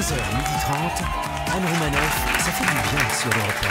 11h30, Anne Romanoff, ça fait du bien sur Europe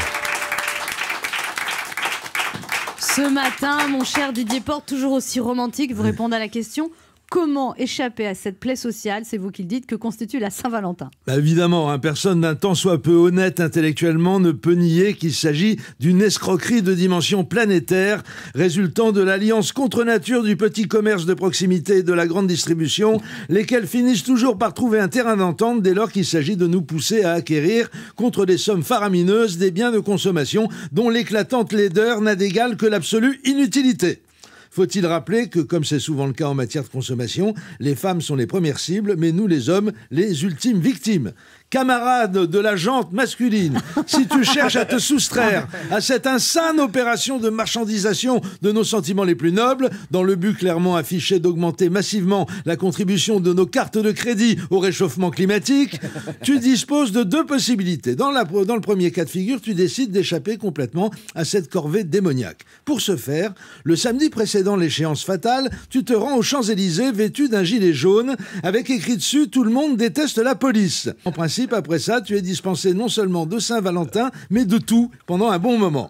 1. Ce matin, mon cher Didier Porte, toujours aussi romantique, vous répondez à la question: comment échapper à cette plaie sociale, c'est vous qui le dites, que constitue la Saint-Valentin? Évidemment, personne d'un tant soit peu honnête intellectuellement ne peut nier qu'il s'agit d'une escroquerie de dimension planétaire, résultant de l'alliance contre nature du petit commerce de proximité et de la grande distribution, lesquels finissent toujours par trouver un terrain d'entente dès lors qu'il s'agit de nous pousser à acquérir, contre des sommes faramineuses, des biens de consommation dont l'éclatante laideur n'a d'égal que l'absolue inutilité. Faut-il rappeler que, comme c'est souvent le cas en matière de consommation, les femmes sont les premières cibles, mais nous, les hommes, les ultimes victimes. Camarade de la jante masculine, si tu cherches à te soustraire à cette insane opération de marchandisation de nos sentiments les plus nobles, dans le but clairement affiché d'augmenter massivement la contribution de nos cartes de crédit au réchauffement climatique, tu disposes de deux possibilités. Dans le premier cas de figure, tu décides d'échapper complètement à cette corvée démoniaque. Pour ce faire, le samedi précédent l'échéance fatale, tu te rends aux Champs-Élysées vêtu d'un gilet jaune, avec écrit dessus « Tout le monde déteste la police ». En principe, après ça, tu es dispensé non seulement de Saint-Valentin, mais de tout pendant un bon moment.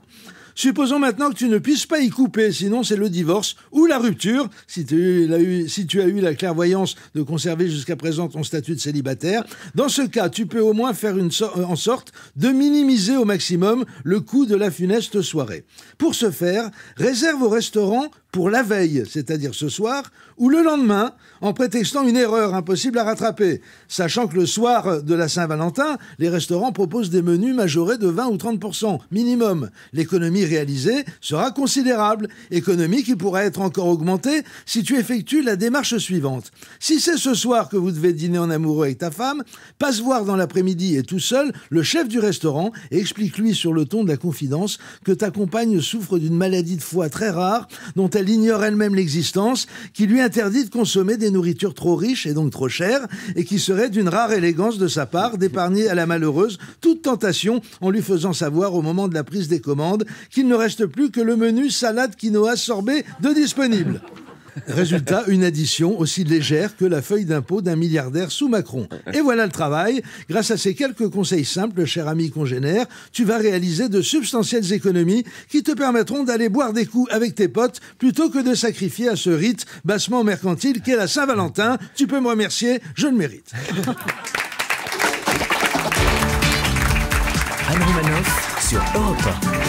Supposons maintenant que tu ne puisses pas y couper, sinon c'est le divorce ou la rupture, si tu as eu la clairvoyance de conserver jusqu'à présent ton statut de célibataire. Dans ce cas, tu peux au moins faire en sorte de minimiser au maximum le coût de la funeste soirée. Pour ce faire, réserve au restaurant pour la veille, c'est-à-dire ce soir, ou le lendemain, en prétextant une erreur impossible à rattraper. Sachant que le soir de la Saint-Valentin, les restaurants proposent des menus majorés de 20 ou 30% minimum. L'économie réalisée sera considérable, économie qui pourra être encore augmentée si tu effectues la démarche suivante. Si c'est ce soir que vous devez dîner en amoureux avec ta femme, passe voir dans l'après-midi et tout seul le chef du restaurant et explique-lui sur le ton de la confidence que ta compagne souffre d'une maladie de foie très rare dont elle ignore elle-même l'existence, qui lui interdit de consommer des nourritures trop riches et donc trop chères, et qui serait d'une rare élégance de sa part d'épargner à la malheureuse toute tentation en lui faisant savoir au moment de la prise des commandes qu'il ne reste plus que le menu salade quinoa sorbet de disponible. Résultat, une addition aussi légère que la feuille d'impôt d'un milliardaire sous Macron. Et voilà le travail. Grâce à ces quelques conseils simples, cher ami congénère, tu vas réaliser de substantielles économies qui te permettront d'aller boire des coups avec tes potes plutôt que de sacrifier à ce rite bassement mercantile qu'est la Saint-Valentin. Tu peux me remercier, je le mérite. Anne Romanoff sur Europe 1.